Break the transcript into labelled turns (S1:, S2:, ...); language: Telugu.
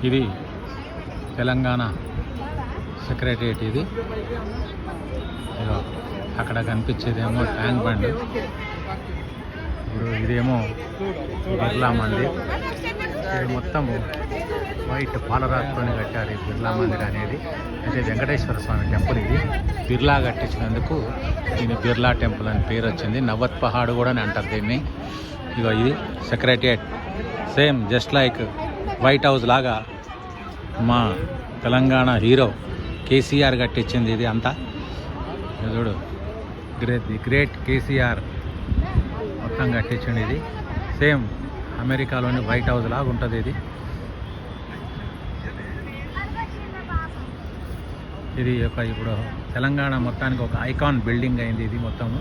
S1: ఇది తెలంగాణ సెక్రటరియట్. ఇది అక్కడ కనిపించేదేమో ట్యాంక్ బండ్. ఇప్పుడు ఇదేమో బిర్లా మందిర్. ఇది మొత్తము వైట్ పాలరాతితో కట్టారు ఈ బిర్లా మందిర్ అనేది. అయితే వెంకటేశ్వర స్వామి టెంపుల్. ఇది బిర్లా కట్టించినందుకు దీని బిర్లా టెంపుల్ అని పేరు వచ్చింది. నవ్వత్ పహాడ్ కూడా అని అంటారు దీన్ని. ఇది secretariat same just like white house లాగా మా తెలంగాణ హీరో కేసీఆర్ కట్టించింది ఇది అంతా. చూడు, గ్రేట్ కేసీఆర్ మొత్తం కట్టించండి. ఇది సేమ్ అమెరికాలోని వైట్ హౌస్ లాగా ఉంటుంది ఇది. ఇది ఇప్పుడు తెలంగాణ మొత్తానికి ఒక ఐకాన్ బిల్డింగ్ అయింది ఇది మొత్తము.